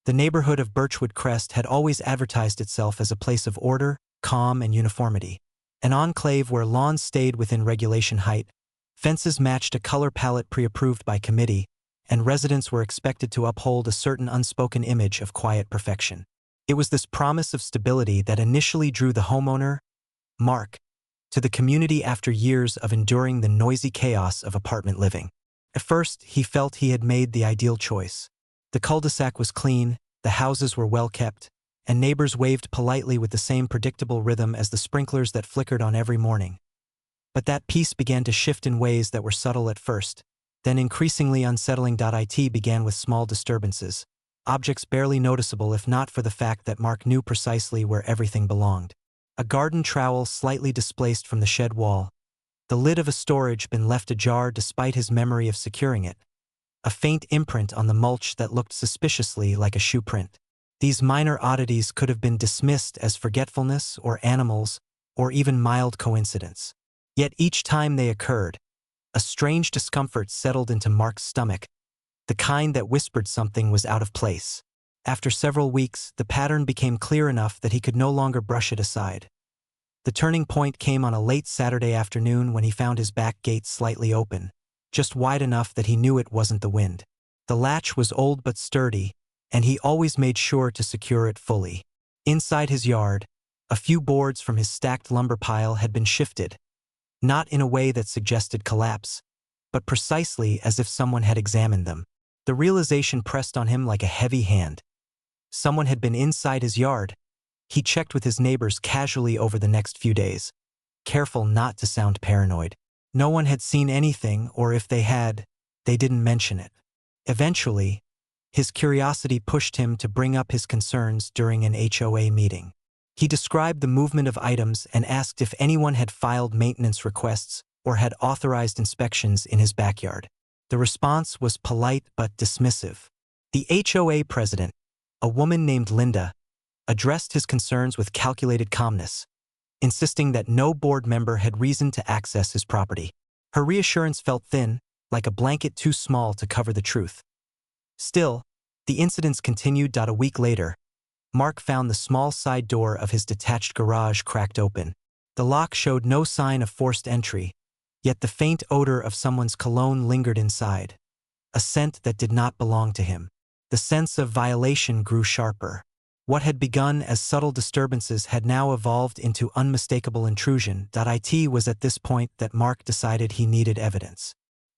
The neighborhood of Birchwood Crest had always advertised itself as a place of order, calm, and uniformity. An enclave where lawns stayed within regulation height, fences matched a color palette pre-approved by committee, and residents were expected to uphold a certain unspoken image of quiet perfection. It was this promise of stability that initially drew the homeowner, Mark, to the community after years of enduring the noisy chaos of apartment living. At first, he felt he had made the ideal choice. The cul-de-sac was clean, the houses were well kept, and neighbors waved politely with the same predictable rhythm as the sprinklers that flickered on every morning. But that peace began to shift in ways that were subtle at first, then increasingly unsettling. It began with small disturbances, objects barely noticeable if not for the fact that Mark knew precisely where everything belonged. A garden trowel slightly displaced from the shed wall, the lid of a storage bin left ajar despite his memory of securing it, a faint imprint on the mulch that looked suspiciously like a shoe print. These minor oddities could have been dismissed as forgetfulness or animals or even mild coincidence. Yet each time they occurred, a strange discomfort settled into Mark's stomach, the kind that whispered something was out of place. After several weeks, the pattern became clear enough that he could no longer brush it aside. The turning point came on a late Saturday afternoon when he found his back gate slightly open, just wide enough that he knew it wasn't the wind. The latch was old but sturdy, and he always made sure to secure it fully. Inside his yard, a few boards from his stacked lumber pile had been shifted, not in a way that suggested collapse, but precisely as if someone had examined them. The realization pressed on him like a heavy hand. Someone had been inside his yard. He checked with his neighbors casually over the next few days, careful not to sound paranoid. No one had seen anything, or if they had, they didn't mention it. Eventually, his curiosity pushed him to bring up his concerns during an HOA meeting. He described the movement of items and asked if anyone had filed maintenance requests or had authorized inspections in his backyard. The response was polite but dismissive. The HOA president, a woman named Linda, addressed his concerns with calculated calmness, insisting that no board member had reason to access his property. Her reassurance felt thin, like a blanket too small to cover the truth. Still, the incidents continued. A week later, Mark found the small side door of his detached garage cracked open. The lock showed no sign of forced entry, yet the faint odor of someone's cologne lingered inside, a scent that did not belong to him. The sense of violation grew sharper. What had begun as subtle disturbances had now evolved into unmistakable intrusion. It was at this point that Mark decided he needed evidence.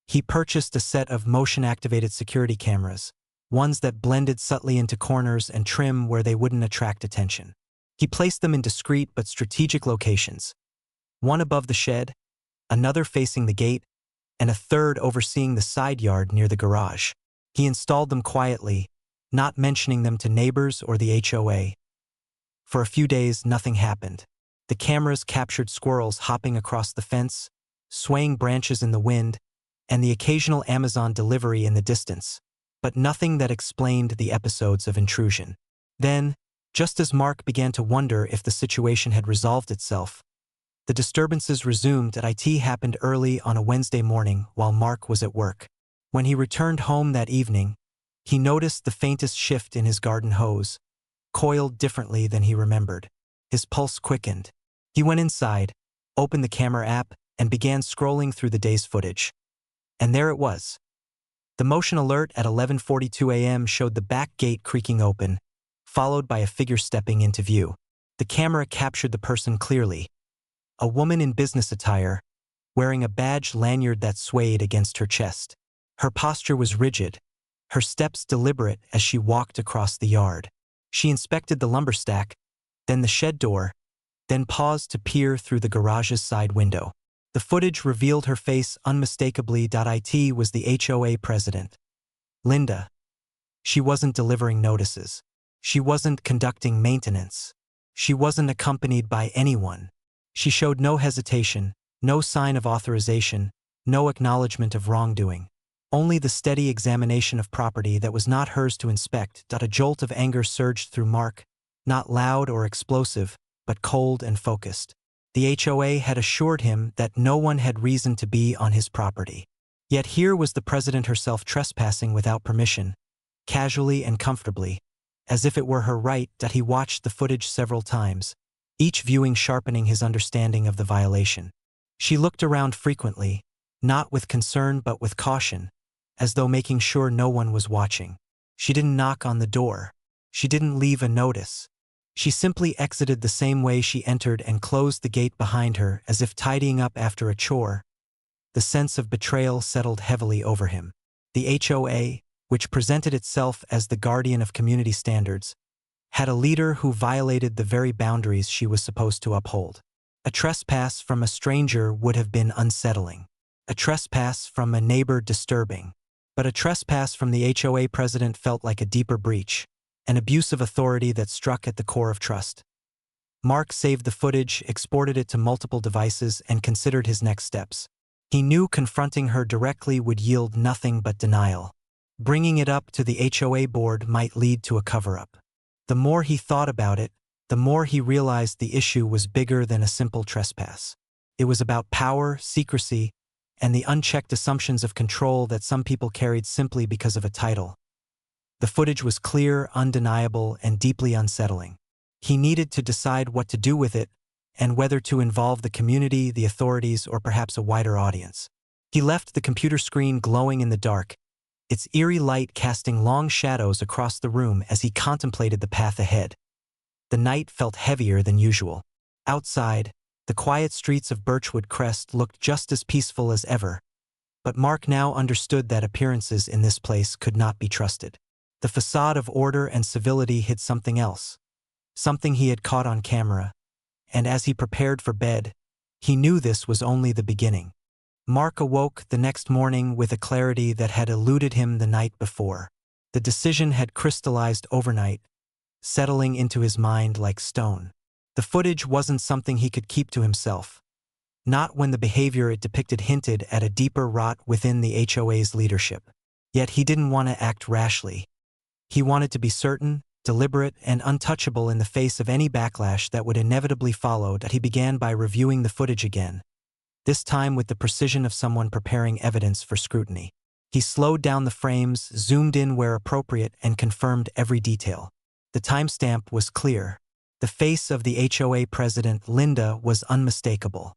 He purchased a set of motion-activated security cameras, ones that blended subtly into corners and trim where they wouldn't attract attention. He placed them in discreet but strategic locations, one above the shed, another facing the gate, and a third overseeing the side yard near the garage. He installed them quietly, not mentioning them to neighbors or the HOA. For a few days, nothing happened. The cameras captured squirrels hopping across the fence, swaying branches in the wind, and the occasional Amazon delivery in the distance, but nothing that explained the episodes of intrusion. Then, just as Mark began to wonder if the situation had resolved itself, the disturbances resumed. It happened early on a Wednesday morning while Mark was at work. When he returned home that evening, he noticed the faintest shift in his garden hose, coiled differently than he remembered. His pulse quickened. He went inside, opened the camera app, and began scrolling through the day's footage. And there it was. The motion alert at 11:42 a.m. showed the back gate creaking open, followed by a figure stepping into view. The camera captured the person clearly. A woman in business attire, wearing a badge lanyard that swayed against her chest. Her posture was rigid, her steps deliberate as she walked across the yard. She inspected the lumber stack, then the shed door, then paused to peer through the garage's side window. The footage revealed her face unmistakably. It was the HOA president, Linda. She wasn't delivering notices. She wasn't conducting maintenance. She wasn't accompanied by anyone. She showed no hesitation, no sign of authorization, no acknowledgement of wrongdoing. Only the steady examination of property that was not hers to inspect. A jolt of anger surged through Mark, not loud or explosive, but cold and focused. The HOA had assured him that no one had reason to be on his property. Yet here was the president herself trespassing without permission, casually and comfortably, as if it were her right. He watched the footage several times, each viewing sharpening his understanding of the violation. She looked around frequently, not with concern but with caution, as though making sure no one was watching. She didn't knock on the door. She didn't leave a notice. She simply exited the same way she entered and closed the gate behind her as if tidying up after a chore. The sense of betrayal settled heavily over him. The HOA, which presented itself as the guardian of community standards, had a leader who violated the very boundaries she was supposed to uphold. A trespass from a stranger would have been unsettling. A trespass from a neighbor disturbing. But a trespass from the HOA president felt like a deeper breach, an abuse of authority that struck at the core of trust. Mark saved the footage, exported it to multiple devices, and considered his next steps. He knew confronting her directly would yield nothing but denial. Bringing it up to the HOA board might lead to a cover-up. The more he thought about it, the more he realized the issue was bigger than a simple trespass. It was about power, secrecy, and the unchecked assumptions of control that some people carried simply because of a title. The footage was clear, undeniable, and deeply unsettling. He needed to decide what to do with it, and whether to involve the community, the authorities, or perhaps a wider audience. He left the computer screen glowing in the dark, its eerie light casting long shadows across the room as he contemplated the path ahead. The night felt heavier than usual. Outside, the quiet streets of Birchwood Crest looked just as peaceful as ever, but Mark now understood that appearances in this place could not be trusted. The facade of order and civility hid something else, something he had caught on camera, and as he prepared for bed, he knew this was only the beginning. Mark awoke the next morning with a clarity that had eluded him the night before. The decision had crystallized overnight, settling into his mind like stone. The footage wasn't something he could keep to himself, not when the behavior it depicted hinted at a deeper rot within the HOA's leadership. Yet he didn't want to act rashly. He wanted to be certain, deliberate, and untouchable in the face of any backlash that would inevitably follow. He began by reviewing the footage again, this time with the precision of someone preparing evidence for scrutiny. He slowed down the frames, zoomed in where appropriate, and confirmed every detail. The timestamp was clear. The face of the HOA president, Linda, was unmistakable.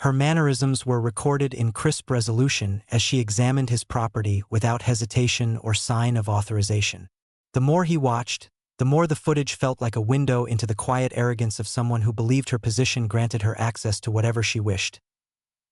Her mannerisms were recorded in crisp resolution as she examined his property without hesitation or sign of authorization. The more he watched, the more the footage felt like a window into the quiet arrogance of someone who believed her position granted her access to whatever she wished.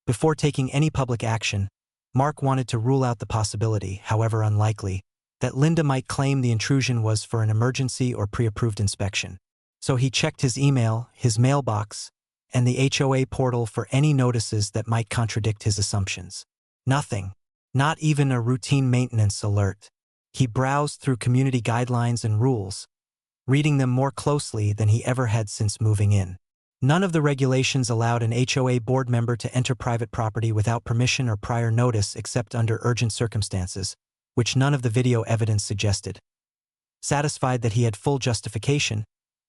Before taking any public action, Mark wanted to rule out the possibility, however unlikely, that Linda might claim the intrusion was for an emergency or pre-approved inspection. So he checked his email, his mailbox, and the HOA portal for any notices that might contradict his assumptions. Nothing, not even a routine maintenance alert. He browsed through community guidelines and rules, reading them more closely than he ever had since moving in. None of the regulations allowed an HOA board member to enter private property without permission or prior notice except under urgent circumstances, which none of the video evidence suggested. Satisfied that he had full justification,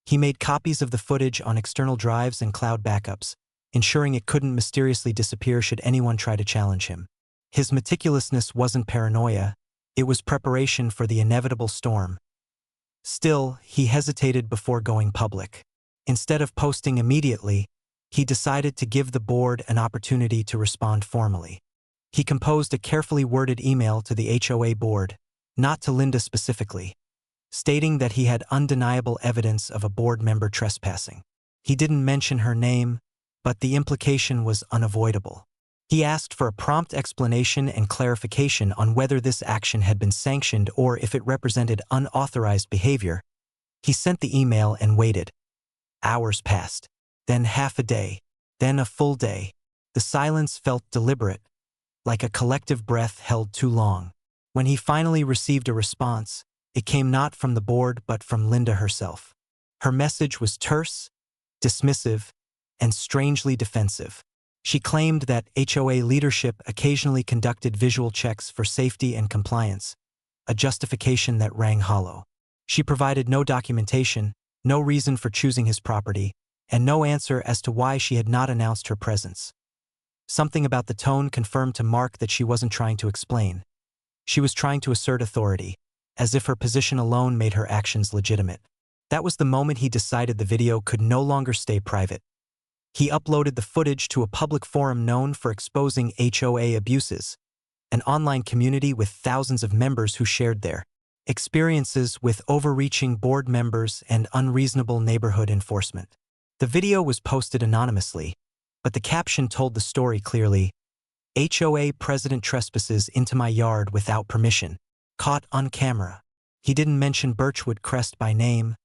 he made copies of the footage on external drives and cloud backups, ensuring it couldn't mysteriously disappear should anyone try to challenge him. His meticulousness wasn't paranoia, it was preparation for the inevitable storm. Still, he hesitated before going public. Instead of posting immediately, he decided to give the board an opportunity to respond formally. He composed a carefully worded email to the HOA board, not to Linda specifically, stating that he had undeniable evidence of a board member trespassing. He didn't mention her name, but the implication was unavoidable. He asked for a prompt explanation and clarification on whether this action had been sanctioned or if it represented unauthorized behavior. He sent the email and waited. Hours passed, then half a day, then a full day. The silence felt deliberate, like a collective breath held too long. When he finally received a response, it came not from the board but from Linda herself. Her message was terse, dismissive, and strangely defensive. She claimed that HOA leadership occasionally conducted visual checks for safety and compliance, a justification that rang hollow. She provided no documentation, no reason for choosing his property, and no answer as to why she had not announced her presence. Something about the tone confirmed to Mark that she wasn't trying to explain. She was trying to assert authority. as if her position alone made her actions legitimate. That was the moment he decided the video could no longer stay private. He uploaded the footage to a public forum known for exposing HOA abuses, an online community with thousands of members who shared their experiences with overreaching board members and unreasonable neighborhood enforcement. The video was posted anonymously, but the caption told the story clearly. HOA president trespasses into my yard without permission, caught on camera. He didn't mention Birchwood Crest by name,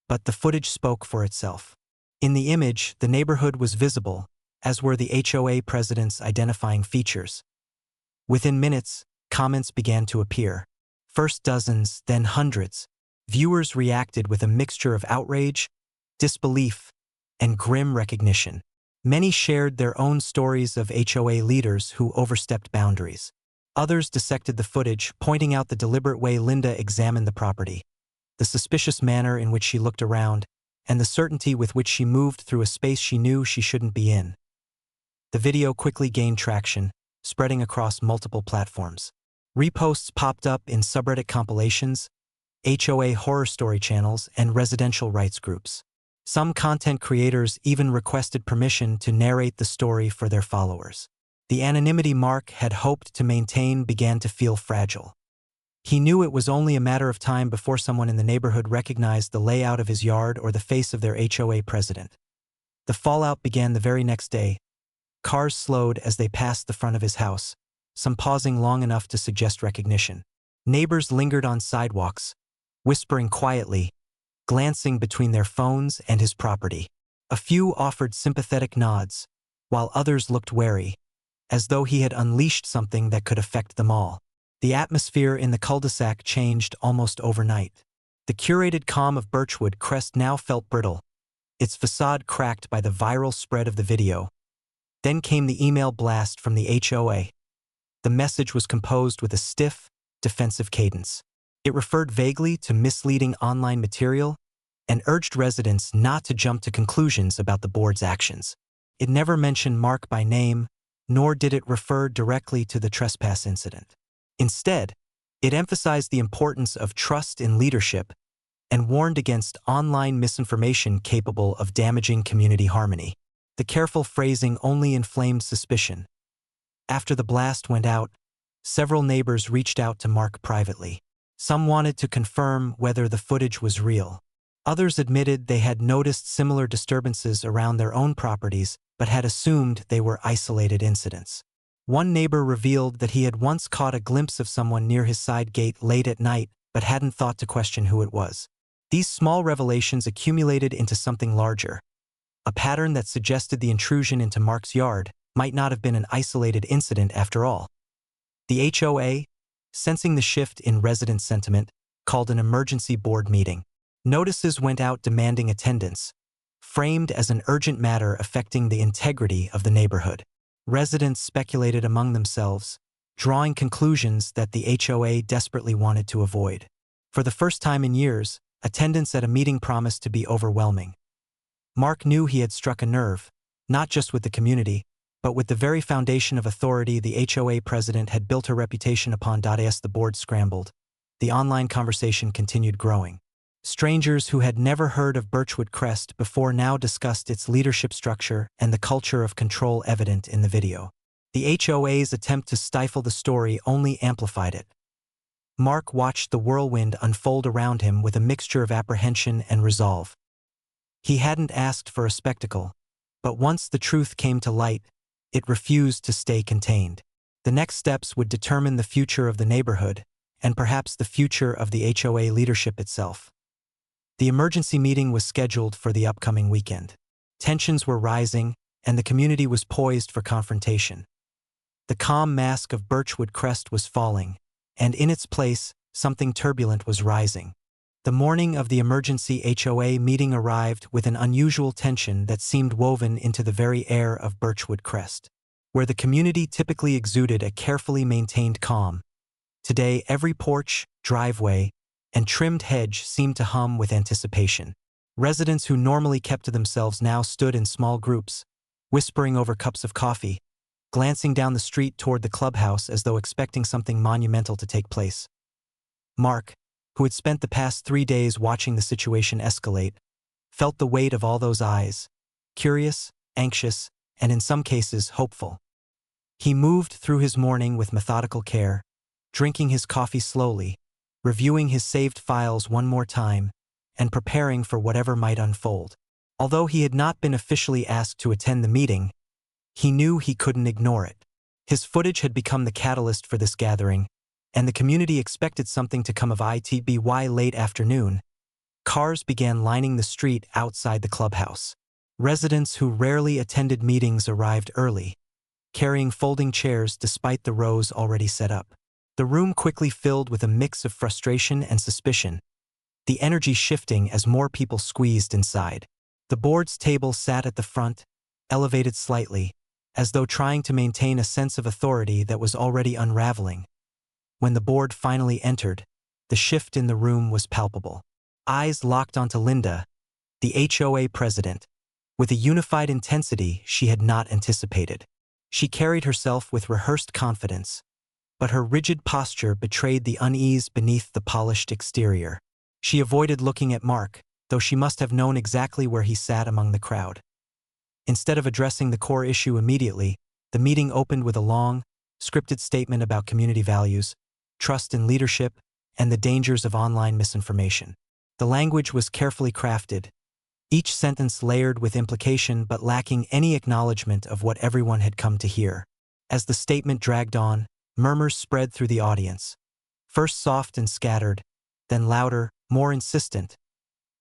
but the footage spoke for itself. In the image, the neighborhood was visible, as were the HOA president's identifying features. Within minutes, comments began to appear. First dozens, then hundreds. Viewers reacted with a mixture of outrage, disbelief, and grim recognition. Many shared their own stories of HOA leaders who overstepped boundaries. Others dissected the footage, pointing out the deliberate way Linda examined the property, the suspicious manner in which she looked around, and the certainty with which she moved through a space she knew she shouldn't be in. The video quickly gained traction, spreading across multiple platforms. Reposts popped up in subreddit compilations, HOA horror story channels, and residential rights groups. Some content creators even requested permission to narrate the story for their followers. The anonymity Mark had hoped to maintain began to feel fragile. He knew it was only a matter of time before someone in the neighborhood recognized the layout of his yard or the face of their HOA president. The fallout began the very next day. Cars slowed as they passed the front of his house, some pausing long enough to suggest recognition. Neighbors lingered on sidewalks, whispering quietly, glancing between their phones and his property. A few offered sympathetic nods, while others looked wary, as though he had unleashed something that could affect them all. The atmosphere in the cul-de-sac changed almost overnight. The curated calm of Birchwood Crest now felt brittle, its facade cracked by the viral spread of the video. Then came the email blast from the HOA. The message was composed with a stiff, defensive cadence. It referred vaguely to misleading online material and urged residents not to jump to conclusions about the board's actions. It never mentioned Mark by name, nor did it refer directly to the trespass incident. Instead, it emphasized the importance of trust in leadership and warned against online misinformation capable of damaging community harmony. The careful phrasing only inflamed suspicion. After the blast went out, several neighbors reached out to Mark privately. Some wanted to confirm whether the footage was real. Others admitted they had noticed similar disturbances around their own properties but had assumed they were isolated incidents. One neighbor revealed that he had once caught a glimpse of someone near his side gate late at night but hadn't thought to question who it was. These small revelations accumulated into something larger, a pattern that suggested the intrusion into Mark's yard might not have been an isolated incident after all. The HOA, sensing the shift in resident sentiment, called an emergency board meeting. Notices went out demanding attendance, framed as an urgent matter affecting the integrity of the neighborhood. Residents speculated among themselves, drawing conclusions that the HOA desperately wanted to avoid. For the first time in years, attendance at a meeting promised to be overwhelming. Mark knew he had struck a nerve, not just with the community, but with the very foundation of authority the HOA president had built her reputation upon. As the board scrambled, the online conversation continued growing. Strangers who had never heard of Birchwood Crest before now discussed its leadership structure and the culture of control evident in the video. The HOA's attempt to stifle the story only amplified it. Mark watched the whirlwind unfold around him with a mixture of apprehension and resolve. He hadn't asked for a spectacle, but once the truth came to light, it refused to stay contained. The next steps would determine the future of the neighborhood, and perhaps the future of the HOA leadership itself. The emergency meeting was scheduled for the upcoming weekend. Tensions were rising, and the community was poised for confrontation. The calm mask of Birchwood Crest was falling, and in its place, something turbulent was rising. The morning of the emergency HOA meeting arrived with an unusual tension that seemed woven into the very air of Birchwood Crest. Where the community typically exuded a carefully maintained calm, today every porch, driveway, and trimmed hedge seemed to hum with anticipation. Residents who normally kept to themselves now stood in small groups, whispering over cups of coffee, glancing down the street toward the clubhouse as though expecting something monumental to take place. Mark, who had spent the past 3 days watching the situation escalate, felt the weight of all those eyes, curious, anxious, and in some cases hopeful. He moved through his morning with methodical care, drinking his coffee slowly, reviewing his saved files one more time, and preparing for whatever might unfold. Although he had not been officially asked to attend the meeting, he knew he couldn't ignore it. His footage had become the catalyst for this gathering, and the community expected something to come of it. By late afternoon, cars began lining the street outside the clubhouse. Residents who rarely attended meetings arrived early, carrying folding chairs despite the rows already set up. The room quickly filled with a mix of frustration and suspicion, the energy shifting as more people squeezed inside. The board's table sat at the front, elevated slightly, as though trying to maintain a sense of authority that was already unraveling. When the board finally entered, the shift in the room was palpable. Eyes locked onto Linda, the HOA president, with a unified intensity she had not anticipated. She carried herself with rehearsed confidence, but her rigid posture betrayed the unease beneath the polished exterior. She avoided looking at Mark, though she must have known exactly where he sat among the crowd. Instead of addressing the core issue immediately, the meeting opened with a long, scripted statement about community values, trust in leadership, and the dangers of online misinformation. The language was carefully crafted, each sentence layered with implication but lacking any acknowledgement of what everyone had come to hear. As the statement dragged on, murmurs spread through the audience, first soft and scattered, then louder, more insistent.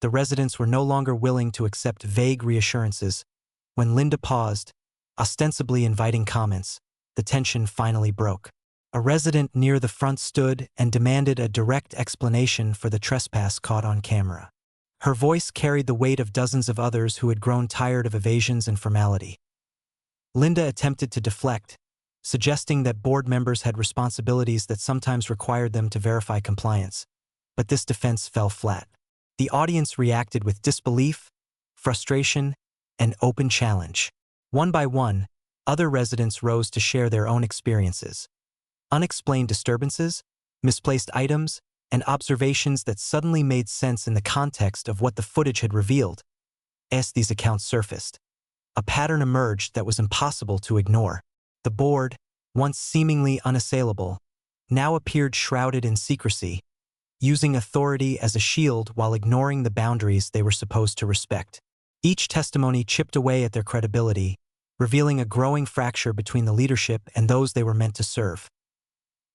The residents were no longer willing to accept vague reassurances. When Linda paused, ostensibly inviting comments, the tension finally broke. A resident near the front stood and demanded a direct explanation for the trespass caught on camera. Her voice carried the weight of dozens of others who had grown tired of evasions and formality. Linda attempted to deflect, suggesting that board members had responsibilities that sometimes required them to verify compliance, but this defense fell flat. The audience reacted with disbelief, frustration, and open challenge. One by one, other residents rose to share their own experiences. Unexplained disturbances, misplaced items, and observations that suddenly made sense in the context of what the footage had revealed. As these accounts surfaced, a pattern emerged that was impossible to ignore. The board, once seemingly unassailable, now appeared shrouded in secrecy, using authority as a shield while ignoring the boundaries they were supposed to respect. Each testimony chipped away at their credibility, revealing a growing fracture between the leadership and those they were meant to serve.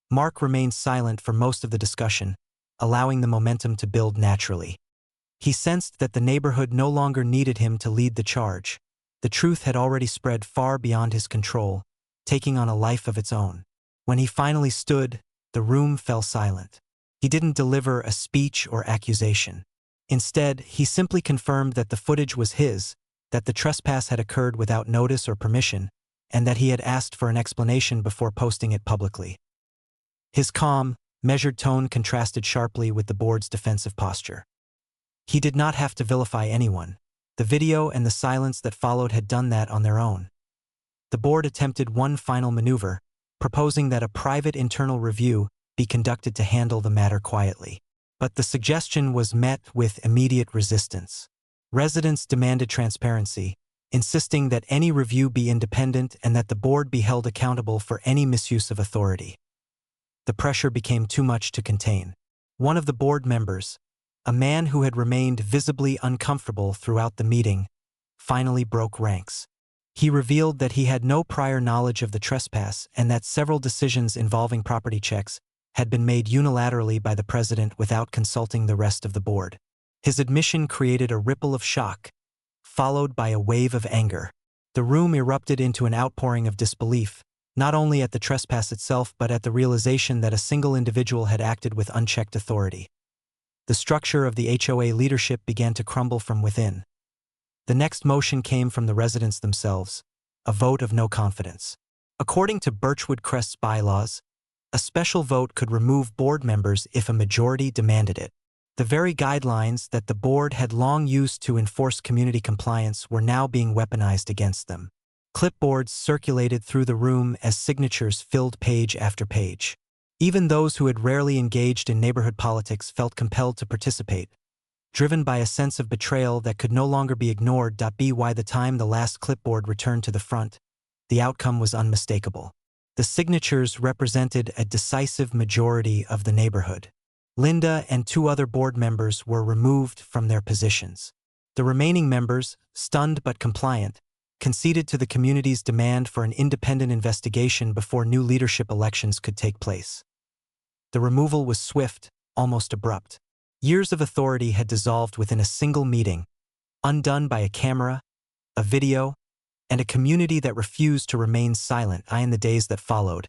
Mark remained silent for most of the discussion, allowing the momentum to build naturally. He sensed that the neighborhood no longer needed him to lead the charge. The truth had already spread far beyond his control, taking on a life of its own. When he finally stood, the room fell silent. He didn't deliver a speech or accusation. Instead, he simply confirmed that the footage was his, that the trespass had occurred without notice or permission, and that he had asked for an explanation before posting it publicly. His calm, measured tone contrasted sharply with the board's defensive posture. He did not have to vilify anyone. The video and the silence that followed had done that on their own. The board attempted one final maneuver, proposing that a private internal review be conducted to handle the matter quietly. But the suggestion was met with immediate resistance. Residents demanded transparency, insisting that any review be independent and that the board be held accountable for any misuse of authority. The pressure became too much to contain. One of the board members, a man who had remained visibly uncomfortable throughout the meeting, finally broke ranks. He revealed that he had no prior knowledge of the trespass and that several decisions involving property checks had been made unilaterally by the president without consulting the rest of the board. His admission created a ripple of shock, followed by a wave of anger. The room erupted into an outpouring of disbelief, not only at the trespass itself but at the realization that a single individual had acted with unchecked authority. The structure of the HOA leadership began to crumble from within. The next motion came from the residents themselves, a vote of no confidence. According to Birchwood Crest's bylaws, a special vote could remove board members if a majority demanded it. The very guidelines that the board had long used to enforce community compliance were now being weaponized against them. Clipboards circulated through the room as signatures filled page after page. Even those who had rarely engaged in neighborhood politics felt compelled to participate, driven by a sense of betrayal that could no longer be ignored. By the time the last clipboard returned to the front, the outcome was unmistakable. The signatures represented a decisive majority of the neighborhood. Linda and 2 other board members were removed from their positions. The remaining members, stunned but compliant, conceded to the community's demand for an independent investigation before new leadership elections could take place. The removal was swift, almost abrupt. Years of authority had dissolved within a single meeting, undone by a camera, a video, and a community that refused to remain silent. In the days that followed,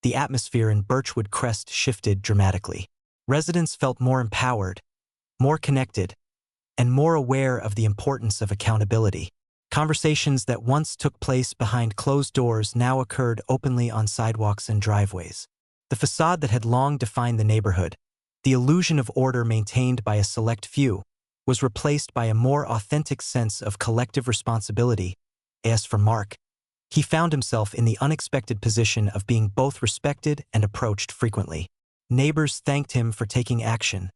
the atmosphere in Birchwood Crest shifted dramatically. Residents felt more empowered, more connected, and more aware of the importance of accountability. Conversations that once took place behind closed doors now occurred openly on sidewalks and driveways. The facade that had long defined the neighborhood, the illusion of order maintained by a select few, was replaced by a more authentic sense of collective responsibility. As for Mark, he found himself in the unexpected position of being both respected and approached frequently. Neighbors thanked him for taking action,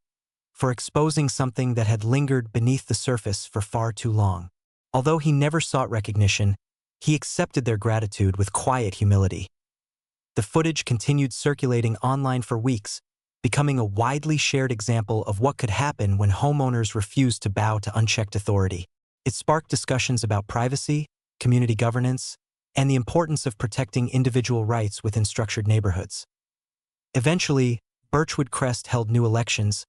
for exposing something that had lingered beneath the surface for far too long. Although he never sought recognition, he accepted their gratitude with quiet humility. The footage continued circulating online for weeks, becoming a widely shared example of what could happen when homeowners refused to bow to unchecked authority. It sparked discussions about privacy, community governance, and the importance of protecting individual rights within structured neighborhoods. Eventually, Birchwood Crest held new elections,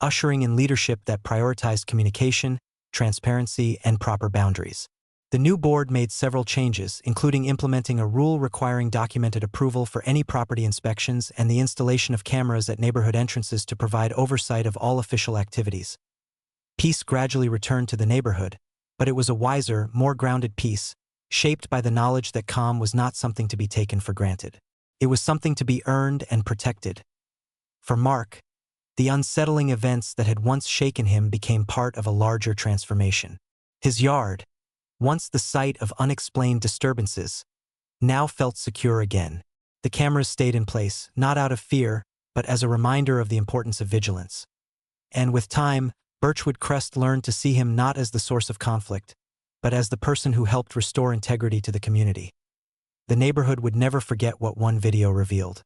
ushering in leadership that prioritized communication, transparency, and proper boundaries. The new board made several changes, including implementing a rule requiring documented approval for any property inspections and the installation of cameras at neighborhood entrances to provide oversight of all official activities. Peace gradually returned to the neighborhood, but it was a wiser, more grounded peace, shaped by the knowledge that calm was not something to be taken for granted. It was something to be earned and protected. For Mark, the unsettling events that had once shaken him became part of a larger transformation. His yard, once the site of unexplained disturbances, now felt secure again. The cameras stayed in place, not out of fear, but as a reminder of the importance of vigilance. And with time, Birchwood Crest learned to see him not as the source of conflict, but as the person who helped restore integrity to the community. The neighborhood would never forget what one video revealed.